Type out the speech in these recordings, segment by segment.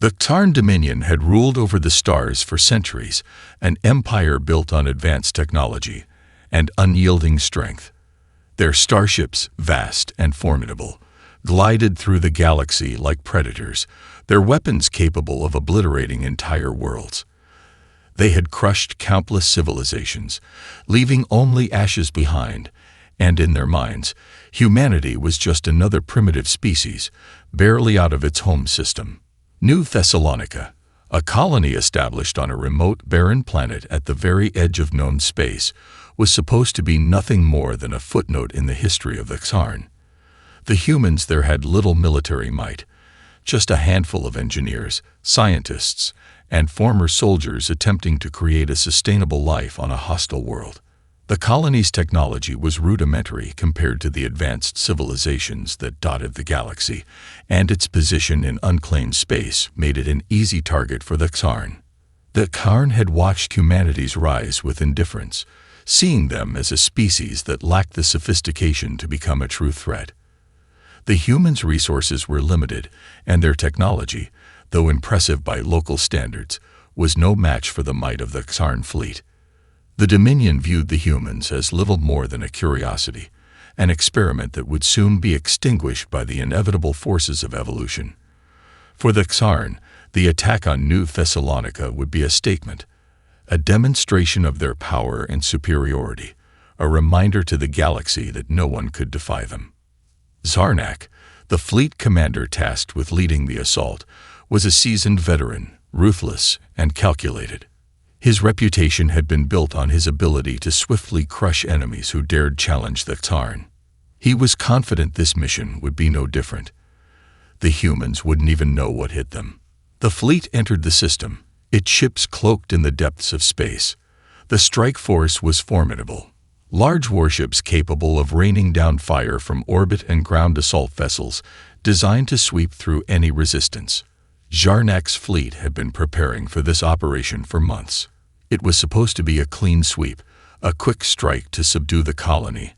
The Xarn Dominion had ruled over the stars for centuries, an empire built on advanced technology and unyielding strength. Their starships, vast and formidable, glided through the galaxy like predators, their weapons capable of obliterating entire worlds. They had crushed countless civilizations, leaving only ashes behind, and in their minds, humanity was just another primitive species, barely out of its home system. New Thessalonica, a colony established on a remote, barren planet at the very edge of known space, was supposed to be nothing more than a footnote in the history of the Xarn. The humans there had little military might, just a handful of engineers, scientists, and former soldiers attempting to create a sustainable life on a hostile world. The colony's technology was rudimentary compared to the advanced civilizations that dotted the galaxy, and its position in unclaimed space made it an easy target for the Xarn. The Xarn had watched humanity's rise with indifference, seeing them as a species that lacked the sophistication to become a true threat. The humans' resources were limited, and their technology, though impressive by local standards, was no match for the might of the Xarn fleet. The Dominion viewed the humans as little more than a curiosity, an experiment that would soon be extinguished by the inevitable forces of evolution. For the Xarn, the attack on New Thessalonica would be a statement, a demonstration of their power and superiority, a reminder to the galaxy that no one could defy them. Zarnak, the fleet commander tasked with leading the assault, was a seasoned veteran, ruthless and calculated. His reputation had been built on his ability to swiftly crush enemies who dared challenge the Xarn. He was confident this mission would be no different. The humans wouldn't even know what hit them. The fleet entered the system, its ships cloaked in the depths of space. The strike force was formidable. Large warships capable of raining down fire from orbit and ground assault vessels designed to sweep through any resistance. Zarnak's fleet had been preparing for this operation for months. It was supposed to be a clean sweep, a quick strike to subdue the colony,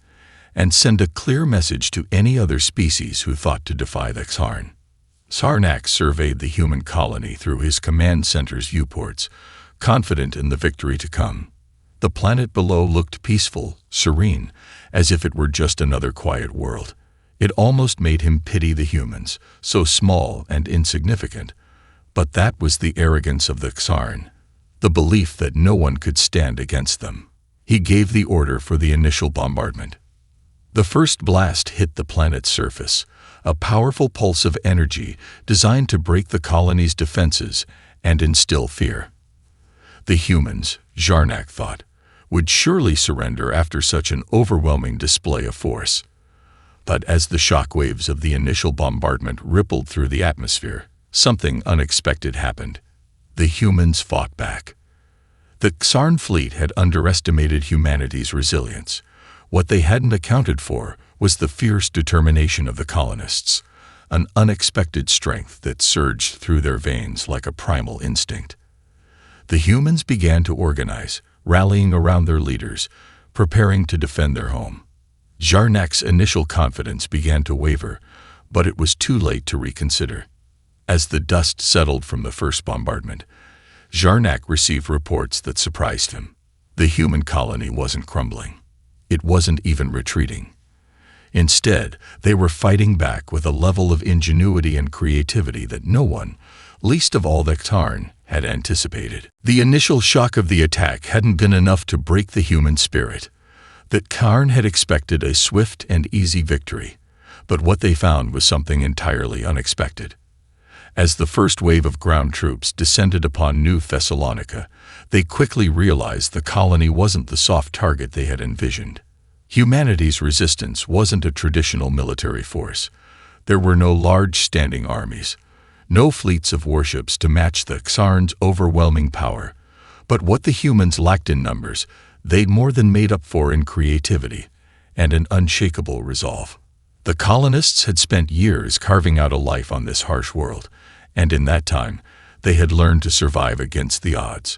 and send a clear message to any other species who thought to defy the Xarn. Zarnak surveyed the human colony through his command center's viewports, confident in the victory to come. The planet below looked peaceful, serene, as if it were just another quiet world. It almost made him pity the humans, so small and insignificant. But that was the arrogance of the Xarn, the belief that no one could stand against them. He gave the order for the initial bombardment. The first blast hit the planet's surface, a powerful pulse of energy designed to break the colony's defenses and instill fear. The humans, Zarnak thought, would surely surrender after such an overwhelming display of force. But as the shockwaves of the initial bombardment rippled through the atmosphere, something unexpected happened. The humans fought back. The Xarn fleet had underestimated humanity's resilience. What they hadn't accounted for was the fierce determination of the colonists, an unexpected strength that surged through their veins like a primal instinct. The humans began to organize, rallying around their leaders, preparing to defend their home. Zarnak's initial confidence began to waver, but it was too late to reconsider. As the dust settled from the first bombardment, Zarnak received reports that surprised him. The human colony wasn't crumbling. It wasn't even retreating. Instead, they were fighting back with a level of ingenuity and creativity that no one, least of all the Xarn, had anticipated. The initial shock of the attack hadn't been enough to break the human spirit. The Xarn had expected a swift and easy victory, but what they found was something entirely unexpected. As the first wave of ground troops descended upon New Thessalonica, they quickly realized the colony wasn't the soft target they had envisioned. Humanity's resistance wasn't a traditional military force. There were no large standing armies, no fleets of warships to match the Xarn's overwhelming power. But what the humans lacked in numbers, they'd more than made up for in creativity and an unshakable resolve. The colonists had spent years carving out a life on this harsh world, and in that time, they had learned to survive against the odds.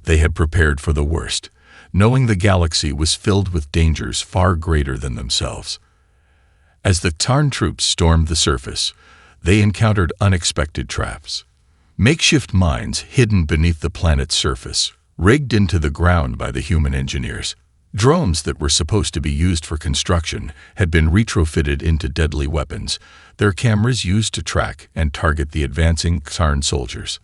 They had prepared for the worst, knowing the galaxy was filled with dangers far greater than themselves. As the Xarn troops stormed the surface, they encountered unexpected traps. Makeshift mines hidden beneath the planet's surface, rigged into the ground by the human engineers. Drones that were supposed to be used for construction had been retrofitted into deadly weapons, their cameras used to track and target the advancing Xarn soldiers.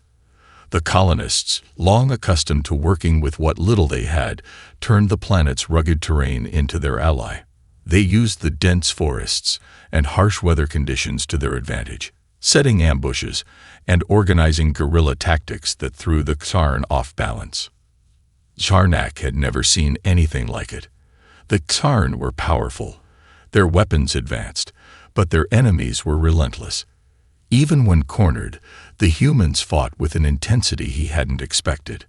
The colonists, long accustomed to working with what little they had, turned the planet's rugged terrain into their ally. They used the dense forests and harsh weather conditions to their advantage, setting ambushes and organizing guerrilla tactics that threw the Xarn off balance. Charnak had never seen anything like it. The Xarn were powerful, their weapons advanced, but their enemies were relentless. Even when cornered, the humans fought with an intensity he hadn't expected.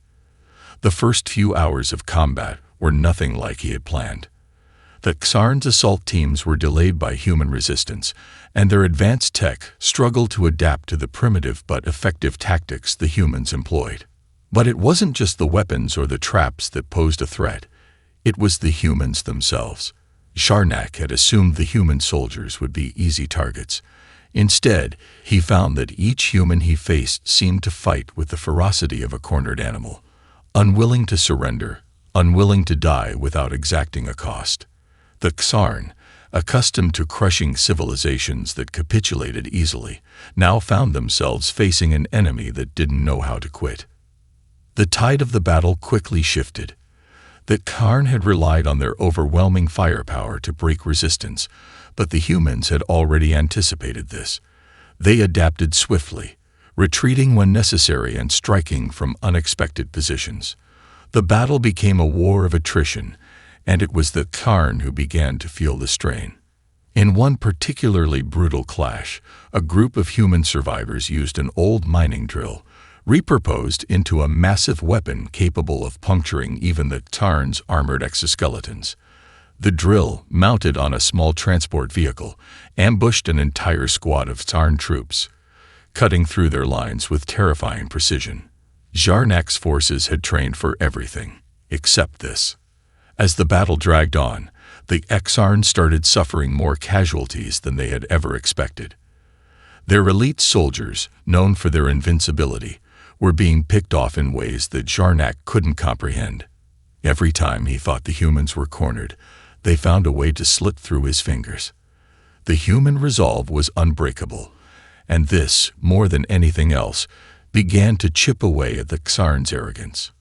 The first few hours of combat were nothing like he had planned. The Xarn's assault teams were delayed by human resistance, and their advanced tech struggled to adapt to the primitive but effective tactics the humans employed. But it wasn't just the weapons or the traps that posed a threat. It was the humans themselves. Charnak had assumed the human soldiers would be easy targets. Instead, he found that each human he faced seemed to fight with the ferocity of a cornered animal, unwilling to surrender, unwilling to die without exacting a cost. The Xarn, accustomed to crushing civilizations that capitulated easily, now found themselves facing an enemy that didn't know how to quit. The tide of the battle quickly shifted. The Xarn had relied on their overwhelming firepower to break resistance, but the humans had already anticipated this. They adapted swiftly, retreating when necessary and striking from unexpected positions. The battle became a war of attrition, and it was the Xarn who began to feel the strain. In one particularly brutal clash, a group of human survivors used an old mining drill, repurposed into a massive weapon capable of puncturing even the Xarn's armored exoskeletons. The drill, mounted on a small transport vehicle, ambushed an entire squad of Xarn troops, cutting through their lines with terrifying precision. Charnak's forces had trained for everything, except this. As the battle dragged on, the Xarn started suffering more casualties than they had ever expected. Their elite soldiers, known for their invincibility, were being picked off in ways that Charnak couldn't comprehend. Every time he thought the humans were cornered, they found a way to slip through his fingers. The human resolve was unbreakable, and this, more than anything else, began to chip away at the Xarn's arrogance.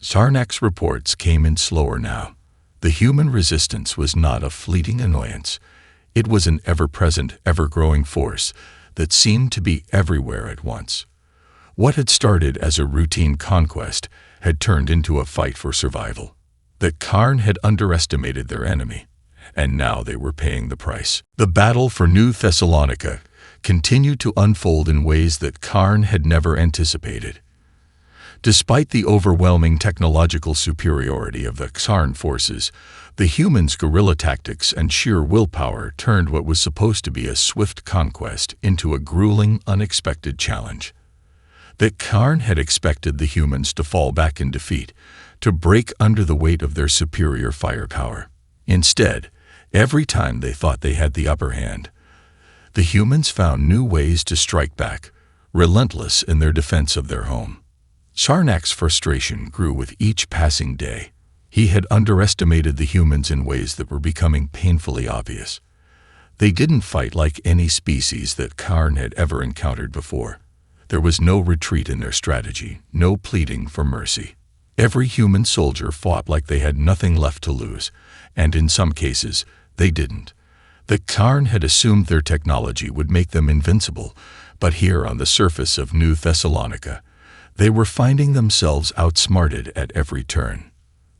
Charnak's reports came in slower now. The human resistance was not a fleeting annoyance. It was an ever-present, ever-growing force that seemed to be everywhere at once. What had started as a routine conquest had turned into a fight for survival. The Xarn had underestimated their enemy, and now they were paying the price. The battle for New Thessalonica continued to unfold in ways that Xarn had never anticipated. Despite the overwhelming technological superiority of the Xarn forces, the humans' guerrilla tactics and sheer willpower turned what was supposed to be a swift conquest into a grueling, unexpected challenge. The Xarn had expected the humans to fall back in defeat, to break under the weight of their superior firepower. Instead, every time they thought they had the upper hand, the humans found new ways to strike back, relentless in their defense of their home. Charnak's frustration grew with each passing day. He had underestimated the humans in ways that were becoming painfully obvious. They didn't fight like any species that Xarn had ever encountered before. There was no retreat in their strategy, no pleading for mercy. Every human soldier fought like they had nothing left to lose, and in some cases, they didn't. The Xarn had assumed their technology would make them invincible, but here on the surface of New Thessalonica, they were finding themselves outsmarted at every turn.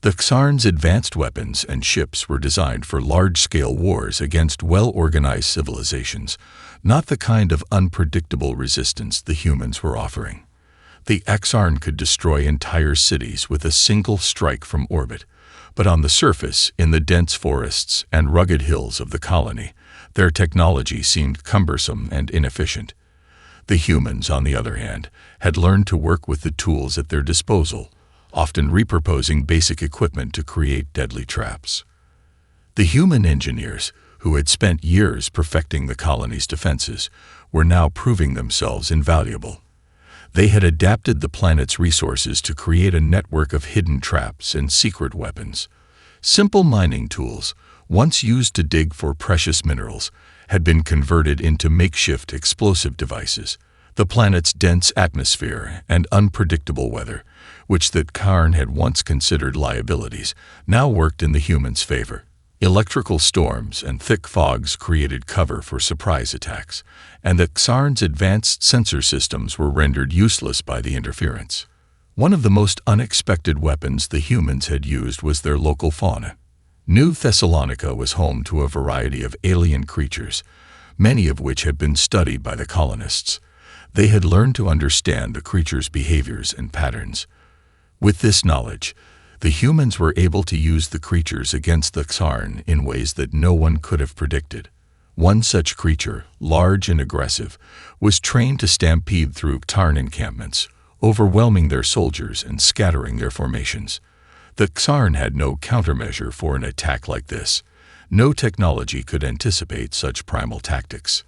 The Xarn's advanced weapons and ships were designed for large-scale wars against well-organized civilizations, not the kind of unpredictable resistance the humans were offering. The Xarn could destroy entire cities with a single strike from orbit, but on the surface, in the dense forests and rugged hills of the colony, their technology seemed cumbersome and inefficient. The humans, on the other hand, had learned to work with the tools at their disposal, often repurposing basic equipment to create deadly traps. The human engineers, who had spent years perfecting the colony's defenses, were now proving themselves invaluable. They had adapted the planet's resources to create a network of hidden traps and secret weapons. Simple mining tools, once used to dig for precious minerals, had been converted into makeshift explosive devices. The planet's dense atmosphere and unpredictable weather, which the Karn had once considered liabilities, now worked in the humans' favor. Electrical storms and thick fogs created cover for surprise attacks, and the Xarn's advanced sensor systems were rendered useless by the interference. One of the most unexpected weapons the humans had used was their local fauna. New Thessalonica was home to a variety of alien creatures, many of which had been studied by the colonists. They had learned to understand the creatures' behaviors and patterns. With this knowledge, the humans were able to use the creatures against the Xarn in ways that no one could have predicted. One such creature, large and aggressive, was trained to stampede through Xarn encampments, overwhelming their soldiers and scattering their formations. The Xarn had no countermeasure for an attack like this. No technology could anticipate such primal tactics.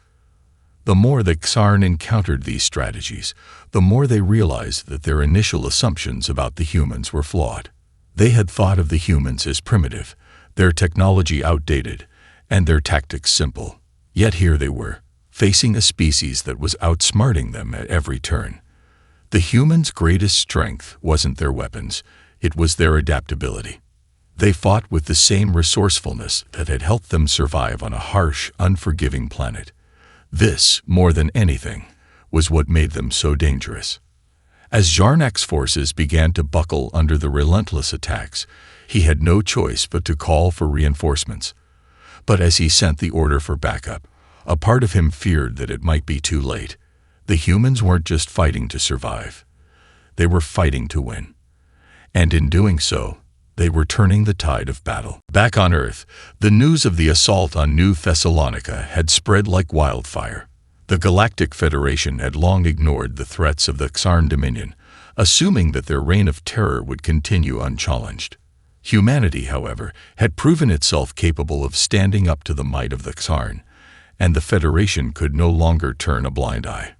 The more the Xarn encountered these strategies, the more they realized that their initial assumptions about the humans were flawed. They had thought of the humans as primitive, their technology outdated, and their tactics simple. Yet here they were, facing a species that was outsmarting them at every turn. The humans' greatest strength wasn't their weapons, it was their adaptability. They fought with the same resourcefulness that had helped them survive on a harsh, unforgiving planet. This, more than anything, was what made them so dangerous. As Jarnak's forces began to buckle under the relentless attacks, he had no choice but to call for reinforcements. But as he sent the order for backup, a part of him feared that it might be too late. The humans weren't just fighting to survive. They were fighting to win. And in doing so, they were turning the tide of battle. Back on Earth, the news of the assault on New Thessalonica had spread like wildfire. The Galactic Federation had long ignored the threats of the Xarn Dominion, assuming that their reign of terror would continue unchallenged. Humanity, however, had proven itself capable of standing up to the might of the Xarn, and the Federation could no longer turn a blind eye.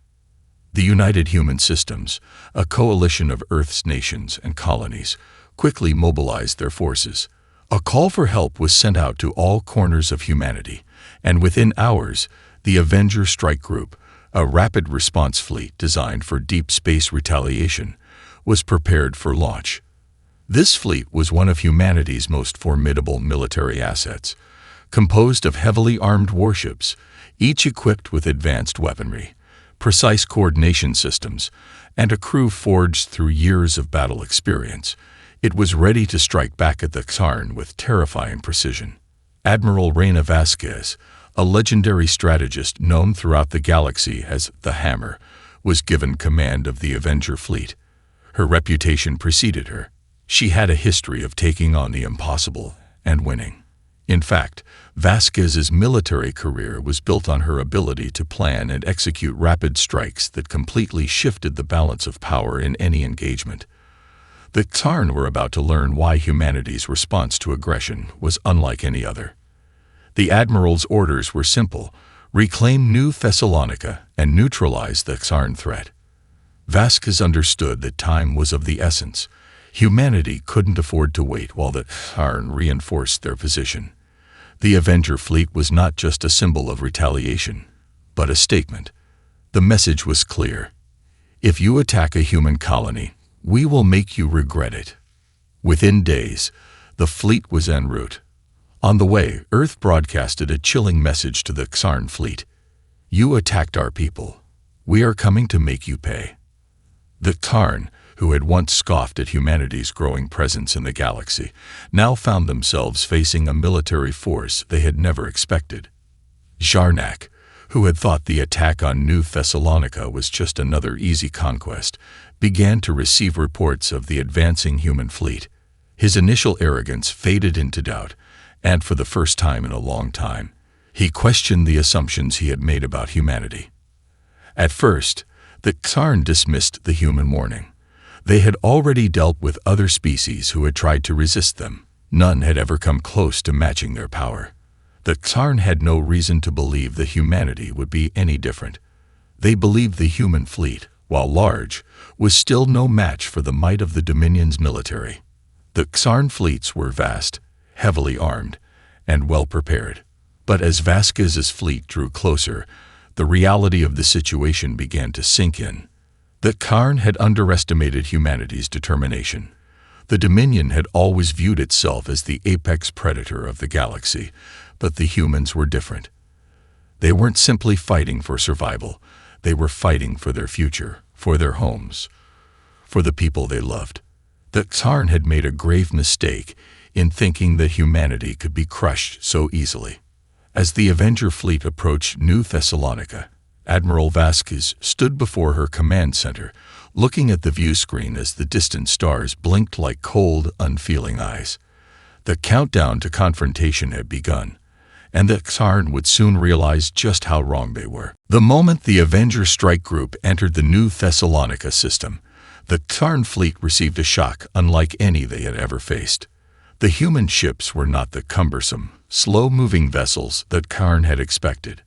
The United Human Systems, a coalition of Earth's nations and colonies, quickly mobilized their forces. A call for help was sent out to all corners of humanity, and within hours, the Avenger Strike Group, a rapid response fleet designed for deep space retaliation, was prepared for launch. This fleet was one of humanity's most formidable military assets, composed of heavily armed warships, each equipped with advanced weaponry, precise coordination systems, and a crew forged through years of battle experience. It was ready to strike back at the Xarn with terrifying precision. Admiral Reina Vasquez, a legendary strategist known throughout the galaxy as the Hammer, was given command of the Avenger fleet. Her reputation preceded her. She had a history of taking on the impossible and winning. In fact, Vasquez's military career was built on her ability to plan and execute rapid strikes that completely shifted the balance of power in any engagement. The Xarn were about to learn why humanity's response to aggression was unlike any other. The Admiral's orders were simple: reclaim New Thessalonica and neutralize the Xarn threat. Vasquez understood that time was of the essence. Humanity couldn't afford to wait while the Xarn reinforced their position. The Avenger fleet was not just a symbol of retaliation, but a statement. The message was clear: if you attack a human colony, we will make you regret it. Within days, the fleet was en route. On the way, Earth broadcasted a chilling message to the Xarn fleet: you attacked our people. We are coming to make you pay. The Xarn, who had once scoffed at humanity's growing presence in the galaxy, now found themselves facing a military force they had never expected. Jarnak, who had thought the attack on New Thessalonica was just another easy conquest, began to receive reports of the advancing human fleet. His initial arrogance faded into doubt, and for the first time in a long time, he questioned the assumptions he had made about humanity. At first, the Xarn dismissed the human warning. They had already dealt with other species who had tried to resist them. None had ever come close to matching their power. The Xarn had no reason to believe that humanity would be any different. They believed the human fleet, while large, was still no match for the might of the Dominion's military. The Xarn fleets were vast, heavily armed, and well prepared. But as Vasquez's fleet drew closer, the reality of the situation began to sink in. The Xarn had underestimated humanity's determination. The Dominion had always viewed itself as the apex predator of the galaxy, but the humans were different. They weren't simply fighting for survival. They were fighting for their future, for their homes, for the people they loved. The Xarn had made a grave mistake in thinking that humanity could be crushed so easily. As the Avenger fleet approached New Thessalonica, Admiral Vasquez stood before her command center, looking at the view screen as the distant stars blinked like cold, unfeeling eyes. The countdown to confrontation had begun, and the Xarn would soon realize just how wrong they were. The moment the Avenger strike group entered the New Thessalonica system, the Xarn fleet received a shock unlike any they had ever faced. The human ships were not the cumbersome, slow-moving vessels that Xarn had expected.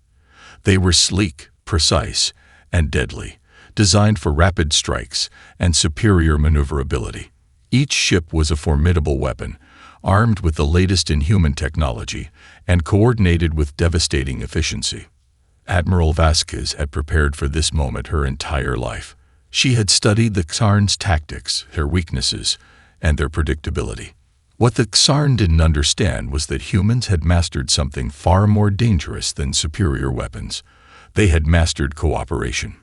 They were sleek, precise, and deadly, designed for rapid strikes and superior maneuverability. Each ship was a formidable weapon, armed with the latest in human technology and coordinated with devastating efficiency. Admiral Vasquez had prepared for this moment her entire life. She had studied the Xarn's tactics, their weaknesses, and their predictability. What the Xarn didn't understand was that humans had mastered something far more dangerous than superior weapons. They had mastered cooperation.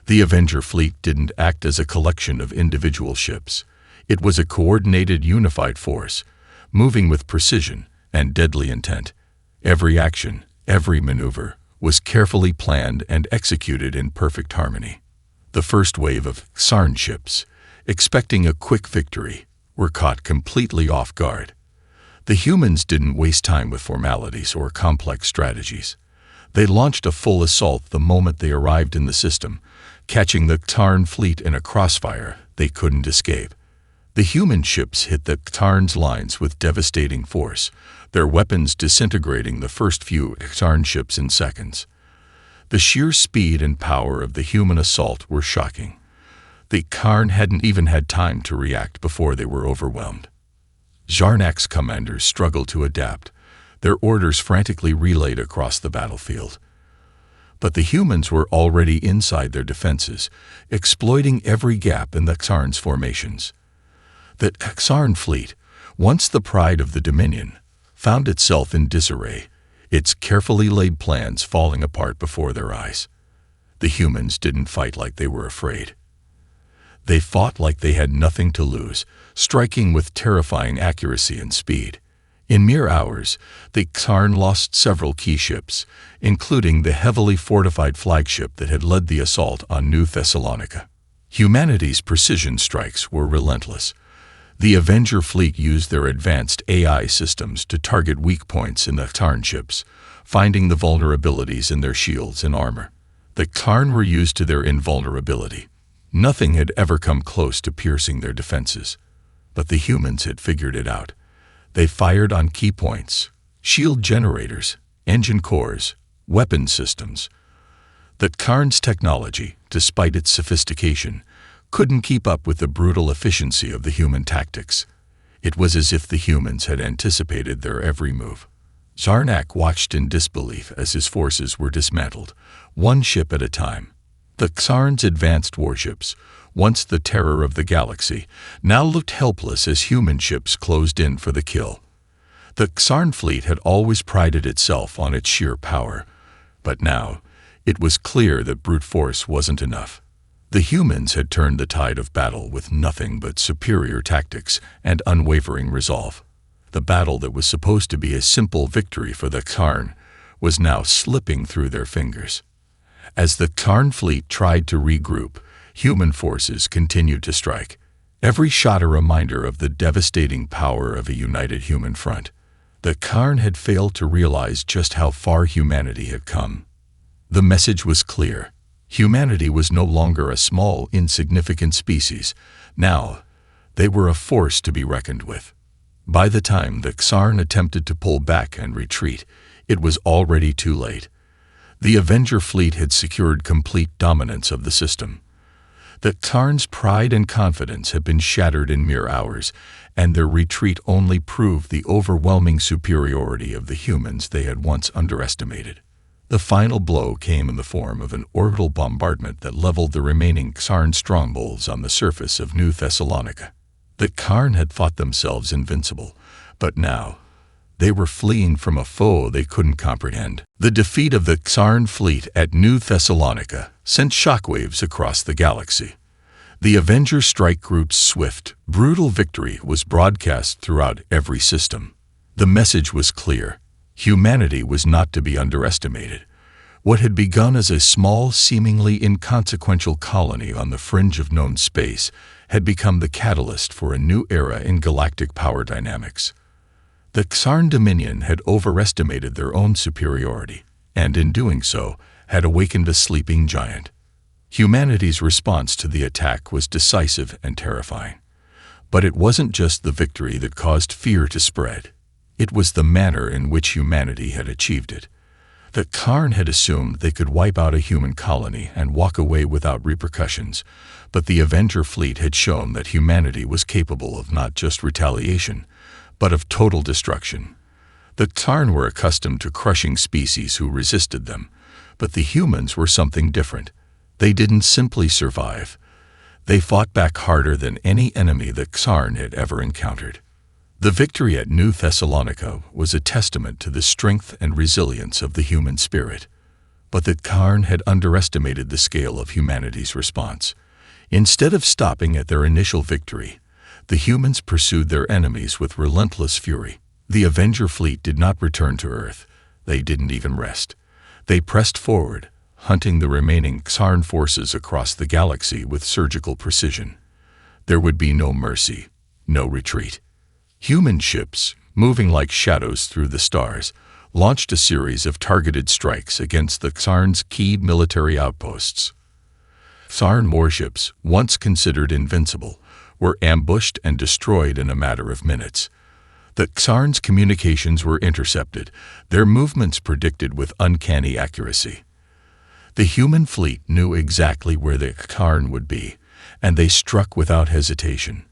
The Avenger fleet didn't act as a collection of individual ships. It was a coordinated, unified force, moving with precision and deadly intent. Every action, every maneuver, was carefully planned and executed in perfect harmony. The first wave of Xarn ships, expecting a quick victory, were caught completely off guard. The humans didn't waste time with formalities or complex strategies. They launched a full assault the moment they arrived in the system, catching the Xarn fleet in a crossfire they couldn't escape. The human ships hit the Xarn's lines with devastating force, their weapons disintegrating the first few Xarn ships in seconds. The sheer speed and power of the human assault were shocking. The Xarn hadn't even had time to react before they were overwhelmed. Zarnak's commanders struggled to adapt, their orders frantically relayed across the battlefield. But the humans were already inside their defenses, exploiting every gap in the Xarn's formations. The Xarn fleet, once the pride of the Dominion, found itself in disarray, its carefully laid plans falling apart before their eyes. The humans didn't fight like they were afraid. They fought like they had nothing to lose, striking with terrifying accuracy and speed. In mere hours, the Xarn lost several key ships, including the heavily fortified flagship that had led the assault on New Thessalonica. Humanity's precision strikes were relentless. The Avenger fleet used their advanced AI systems to target weak points in the Xarn ships, finding the vulnerabilities in their shields and armor. The Xarn were used to their invulnerability. Nothing had ever come close to piercing their defenses. But the humans had figured it out. They fired on key points, shield generators, engine cores, weapon systems. The Xarn's technology, despite its sophistication, couldn't keep up with the brutal efficiency of the human tactics. It was as if the humans had anticipated their every move. Zarnak watched in disbelief as his forces were dismantled, one ship at a time. The Xarn's advanced warships, once the terror of the galaxy, now looked helpless as human ships closed in for the kill. The Xarn fleet had always prided itself on its sheer power, but now it was clear that brute force wasn't enough. The humans had turned the tide of battle with nothing but superior tactics and unwavering resolve. The battle that was supposed to be a simple victory for the Xarn was now slipping through their fingers. As the Xarn fleet tried to regroup, human forces continued to strike, every shot a reminder of the devastating power of a united human front. The Xarn had failed to realize just how far humanity had come. The message was clear. Humanity was no longer a small, insignificant species. Now, they were a force to be reckoned with. By the time the Xarn attempted to pull back and retreat, it was already too late. The Avenger fleet had secured complete dominance of the system. The Kharn's pride and confidence had been shattered in mere hours, and their retreat only proved the overwhelming superiority of the humans they had once underestimated. The final blow came in the form of an orbital bombardment that leveled the remaining Kharn strongholds on the surface of New Thessalonica. The Kharn had thought themselves invincible, but now they were fleeing from a foe they couldn't comprehend. The defeat of the Kharn fleet at New Thessalonica sent shockwaves across the galaxy. The Avenger Strike Group's swift, brutal victory was broadcast throughout every system. The message was clear. Humanity was not to be underestimated. What had begun as a small, seemingly inconsequential colony on the fringe of known space had become the catalyst for a new era in galactic power dynamics. The Kharn Dominion had overestimated their own superiority, and in doing so, had awakened a sleeping giant. Humanity's response to the attack was decisive and terrifying. But it wasn't just the victory that caused fear to spread. It was the manner in which humanity had achieved it. The Kharn had assumed they could wipe out a human colony and walk away without repercussions, but the Avenger fleet had shown that humanity was capable of not just retaliation, but of total destruction. The Kharn were accustomed to crushing species who resisted them, but the humans were something different. They didn't simply survive. They fought back harder than any enemy the Kharn had ever encountered. The victory at New Thessalonica was a testament to the strength and resilience of the human spirit. But the Kharn had underestimated the scale of humanity's response. Instead of stopping at their initial victory, the humans pursued their enemies with relentless fury. The Avenger fleet did not return to Earth. They didn't even rest. They pressed forward, hunting the remaining Kharn forces across the galaxy with surgical precision. There would be no mercy, no retreat. Human ships, moving like shadows through the stars, launched a series of targeted strikes against the Kharn's key military outposts. Kharn warships, once considered invincible, were ambushed and destroyed in a matter of minutes. The Kharn's communications were intercepted, their movements predicted with uncanny accuracy. The human fleet knew exactly where the Kharn would be, and they struck without hesitation.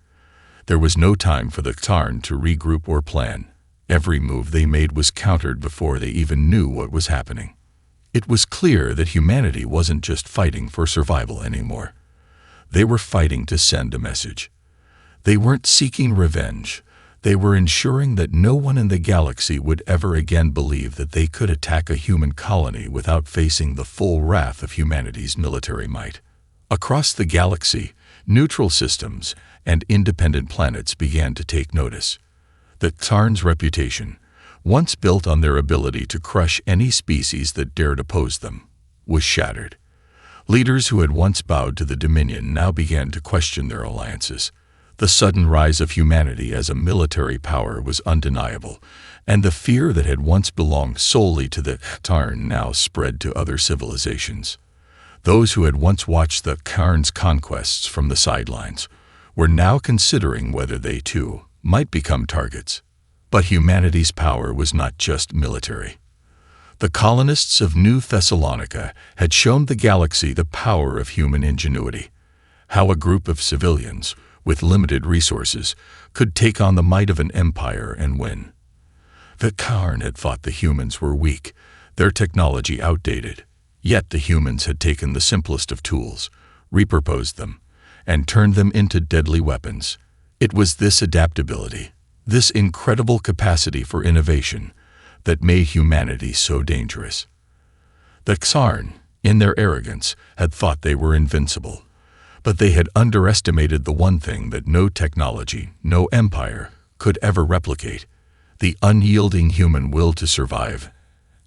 There was no time for the Kharn to regroup or plan. Every move they made was countered before they even knew what was happening. It was clear that humanity wasn't just fighting for survival anymore. They were fighting to send a message. They weren't seeking revenge. They were ensuring that no one in the galaxy would ever again believe that they could attack a human colony without facing the full wrath of humanity's military might. Across the galaxy, neutral systems and independent planets began to take notice. The Kharn's reputation, once built on their ability to crush any species that dared oppose them, was shattered. Leaders who had once bowed to the Dominion now began to question their alliances. The sudden rise of humanity as a military power was undeniable, and the fear that had once belonged solely to the Kharn now spread to other civilizations. Those who had once watched the Kharn's conquests from the sidelines were now considering whether they too might become targets. But humanity's power was not just military. The colonists of New Thessalonica had shown the galaxy the power of human ingenuity, how a group of civilians with limited resources could take on the might of an empire and win. The Kharn had thought the humans were weak, their technology outdated. Yet the humans had taken the simplest of tools, repurposed them, and turned them into deadly weapons. It was this adaptability, this incredible capacity for innovation, that made humanity so dangerous. The Kharn, in their arrogance, had thought they were invincible, but they had underestimated the one thing that no technology, no empire, could ever replicate: the unyielding human will to survive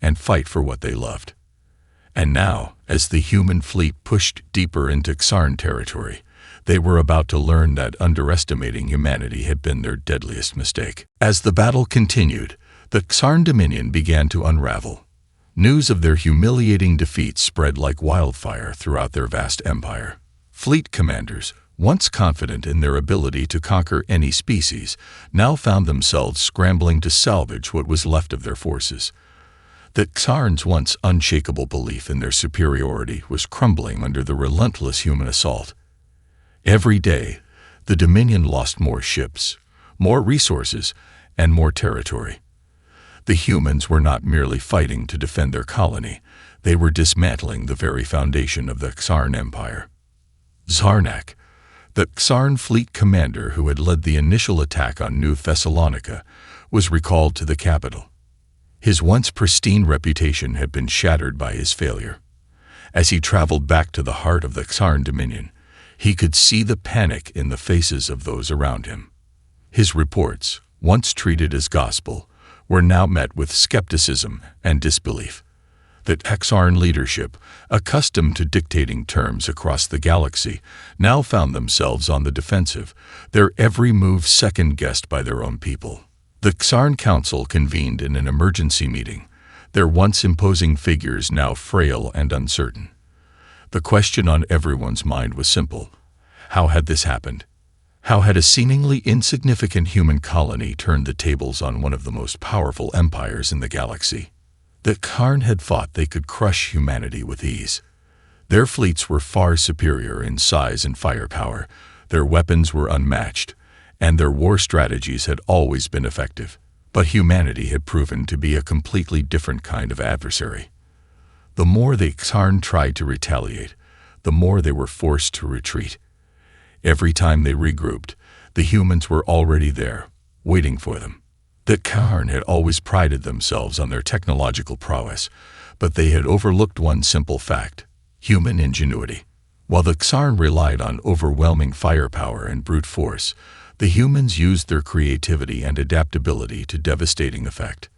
and fight for what they loved. And now, as the human fleet pushed deeper into Kharn territory, they were about to learn that underestimating humanity had been their deadliest mistake. As the battle continued, the Kharn Dominion began to unravel. News of their humiliating defeat spread like wildfire throughout their vast empire. Fleet commanders, once confident in their ability to conquer any species, now found themselves scrambling to salvage what was left of their forces. The Kharn's once unshakable belief in their superiority was crumbling under the relentless human assault. Every day, the Dominion lost more ships, more resources, and more territory. The humans were not merely fighting to defend their colony, they were dismantling the very foundation of the Xarn Empire. Zarnak, the Xarn fleet commander who had led the initial attack on New Thessalonica, was recalled to the capital. His once pristine reputation had been shattered by his failure. As he traveled back to the heart of the Xarn Dominion, he could see the panic in the faces of those around him. His reports, once treated as gospel, were now met with skepticism and disbelief. The Xarn leadership, accustomed to dictating terms across the galaxy, now found themselves on the defensive, their every move second-guessed by their own people. The Xarn Council convened in an emergency meeting, their once imposing figures now frail and uncertain. The question on everyone's mind was simple. How had this happened? How had a seemingly insignificant human colony turned the tables on one of the most powerful empires in the galaxy? The Xarn had thought they could crush humanity with ease. Their fleets were far superior in size and firepower, their weapons were unmatched, and their war strategies had always been effective. But humanity had proven to be a completely different kind of adversary. The more the Xarn tried to retaliate, the more they were forced to retreat. Every time they regrouped, the humans were already there, waiting for them. The Xarn had always prided themselves on their technological prowess, but they had overlooked one simple fact: human ingenuity. While the Xarn relied on overwhelming firepower and brute force, the humans used their creativity and adaptability to devastating effect.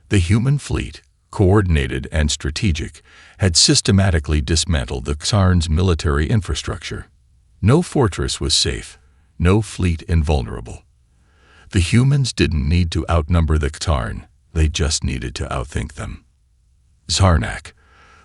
The human fleet, coordinated and strategic, had systematically dismantled the Xarn's military infrastructure. No fortress was safe, no fleet invulnerable. The humans didn't need to outnumber the Xarn, they just needed to outthink them. Zarnak,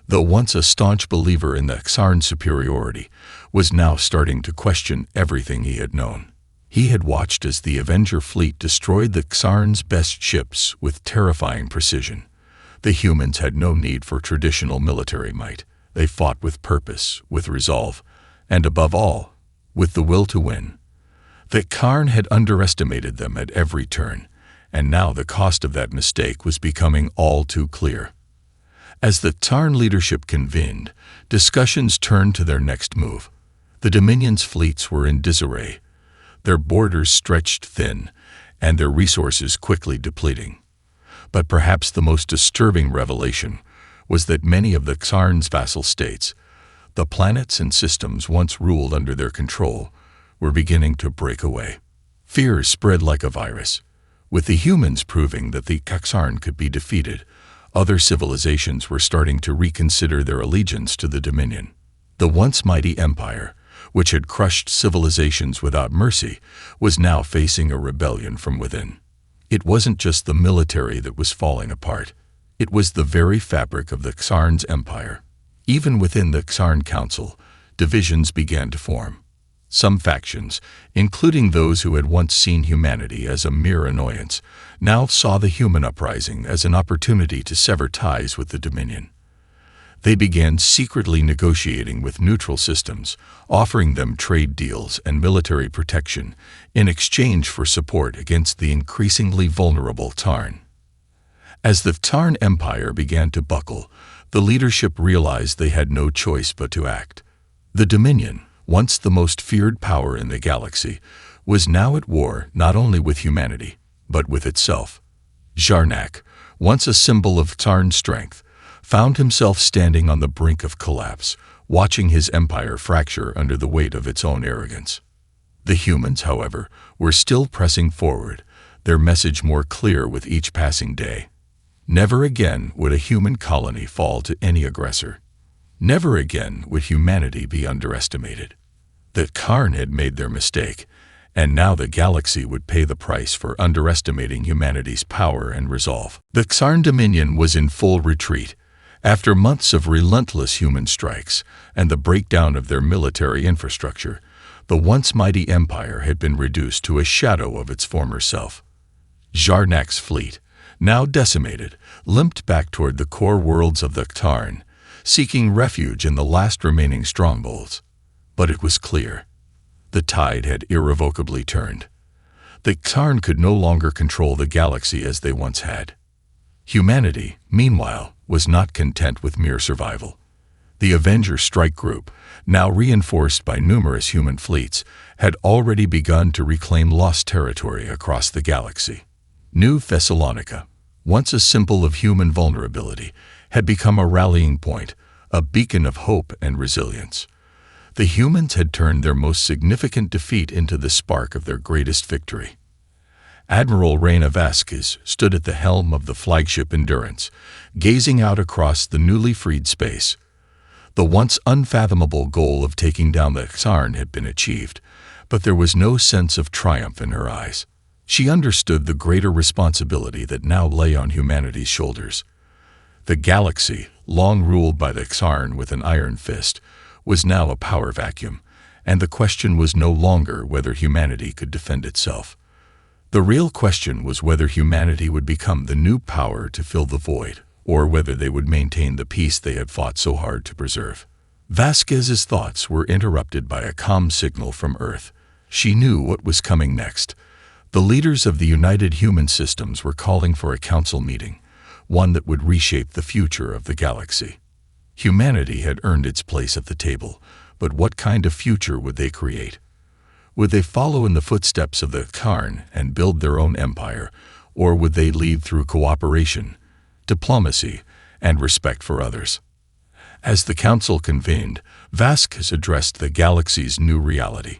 though once a staunch believer in the Xarn superiority, was now starting to question everything he had known. He had watched as the Avenger fleet destroyed the Xarn's best ships with terrifying precision. The humans had no need for traditional military might. They fought with purpose, with resolve, and above all, with the will to win. The Xarn had underestimated them at every turn, and now the cost of that mistake was becoming all too clear. As the Xarn leadership convened, discussions turned to their next move. The Dominion's fleets were in disarray, their borders stretched thin, and their resources quickly depleting. But perhaps the most disturbing revelation was that many of the Xarn's vassal states, the planets and systems once ruled under their control, were beginning to break away. Fear spread like a virus. With the humans proving that the Xarn could be defeated, other civilizations were starting to reconsider their allegiance to the Dominion. The once mighty empire, which had crushed civilizations without mercy, was now facing a rebellion from within. It wasn't just the military that was falling apart. It was the very fabric of the Xarn's empire. Even within the Xarn Council, divisions began to form. Some factions, including those who had once seen humanity as a mere annoyance, now saw the human uprising as an opportunity to sever ties with the Dominion. They began secretly negotiating with neutral systems, offering them trade deals and military protection in exchange for support against the increasingly vulnerable Xarn. As the Xarn Empire began to buckle, the leadership realized they had no choice but to act. The Dominion, once the most feared power in the galaxy, was now at war not only with humanity, but with itself. Zarnak, once a symbol of Xarn strength, found himself standing on the brink of collapse, watching his empire fracture under the weight of its own arrogance. The humans, however, were still pressing forward, their message more clear with each passing day. Never again would a human colony fall to any aggressor. Never again would humanity be underestimated. The Xarn had made their mistake, and now the galaxy would pay the price for underestimating humanity's power and resolve. The Xarn Dominion was in full retreat. After months of relentless human strikes and the breakdown of their military infrastructure, the once mighty empire had been reduced to a shadow of its former self. Zarnak's fleet, now decimated, limped back toward the core worlds of the Xarn, seeking refuge in the last remaining strongholds. But it was clear. The tide had irrevocably turned. The Xarn could no longer control the galaxy as they once had. Humanity, meanwhile, was not content with mere survival. The Avenger Strike Group, now reinforced by numerous human fleets, had already begun to reclaim lost territory across the galaxy. New Thessalonica, once a symbol of human vulnerability, had become a rallying point, a beacon of hope and resilience. The humans had turned their most significant defeat into the spark of their greatest victory. Admiral Reina Vasquez stood at the helm of the flagship Endurance, gazing out across the newly freed space. The once unfathomable goal of taking down the Xarn had been achieved, but there was no sense of triumph in her eyes. She understood the greater responsibility that now lay on humanity's shoulders. The galaxy, long ruled by the Xarn with an iron fist, was now a power vacuum, and the question was no longer whether humanity could defend itself. The real question was whether humanity would become the new power to fill the void, or whether they would maintain the peace they had fought so hard to preserve. Vasquez's thoughts were interrupted by a comm signal from Earth. She knew what was coming next. The leaders of the United Human Systems were calling for a council meeting, one that would reshape the future of the galaxy. Humanity had earned its place at the table, but what kind of future would they create? Would they follow in the footsteps of the Xarn and build their own empire, or would they lead through cooperation, diplomacy, and respect for others? As the council convened, Vasquez addressed the galaxy's new reality.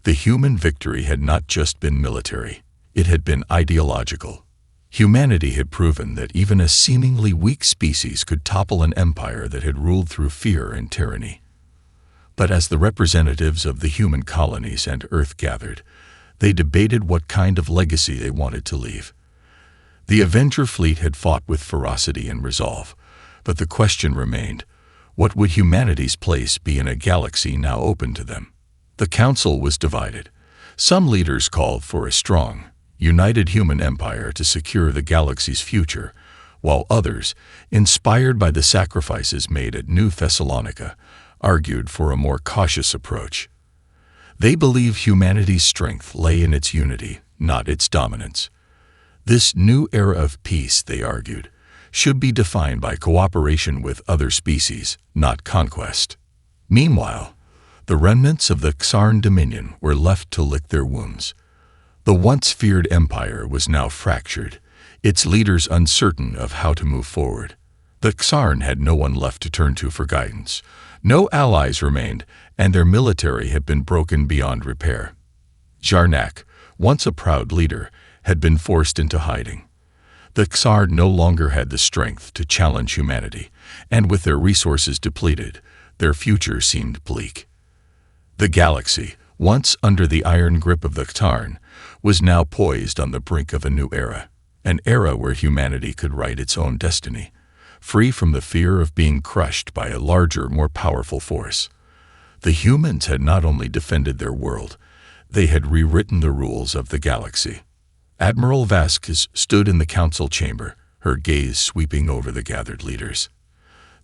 The human victory had not just been military, it had been ideological. Humanity had proven that even a seemingly weak species could topple an empire that had ruled through fear and tyranny. But as the representatives of the human colonies and Earth gathered, they debated what kind of legacy they wanted to leave. The Avenger fleet had fought with ferocity and resolve, but the question remained, what would humanity's place be in a galaxy now open to them? The council was divided. Some leaders called for a strong, united human empire to secure the galaxy's future, while others, inspired by the sacrifices made at New Thessalonica, argued for a more cautious approach. They believed humanity's strength lay in its unity, not its dominance. This new era of peace, they argued, should be defined by cooperation with other species, not conquest. Meanwhile, the remnants of the Xarn dominion were left to lick their wounds. The once feared empire was now fractured, its leaders uncertain of how to move forward. The Xarn had no one left to turn to for guidance. No allies remained, and their military had been broken beyond repair. Jarnak, once a proud leader, had been forced into hiding. The Xarn no longer had the strength to challenge humanity, and with their resources depleted, their future seemed bleak. The galaxy, once under the iron grip of the Xarn, was now poised on the brink of a new era, an era where humanity could write its own destiny, free from the fear of being crushed by a larger, more powerful force. The humans had not only defended their world, they had rewritten the rules of the galaxy. Admiral Vasquez stood in the council chamber, her gaze sweeping over the gathered leaders.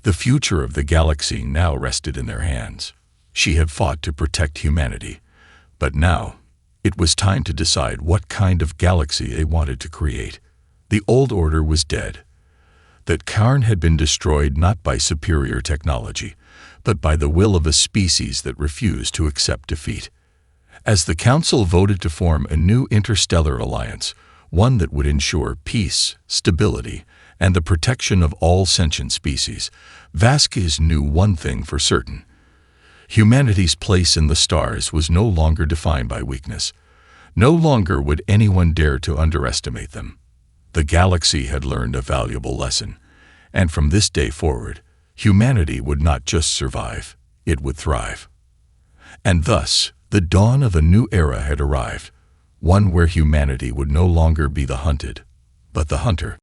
The future of the galaxy now rested in their hands. She had fought to protect humanity, but now it was time to decide what kind of galaxy they wanted to create. The old order was dead. That Xarn had been destroyed not by superior technology, but by the will of a species that refused to accept defeat. As the Council voted to form a new interstellar alliance, one that would ensure peace, stability, and the protection of all sentient species, Vasquez knew one thing for certain. Humanity's place in the stars was no longer defined by weakness. No longer would anyone dare to underestimate them. The galaxy had learned a valuable lesson, and from this day forward, humanity would not just survive, it would thrive. And thus, the dawn of a new era had arrived, one where humanity would no longer be the hunted, but the hunter.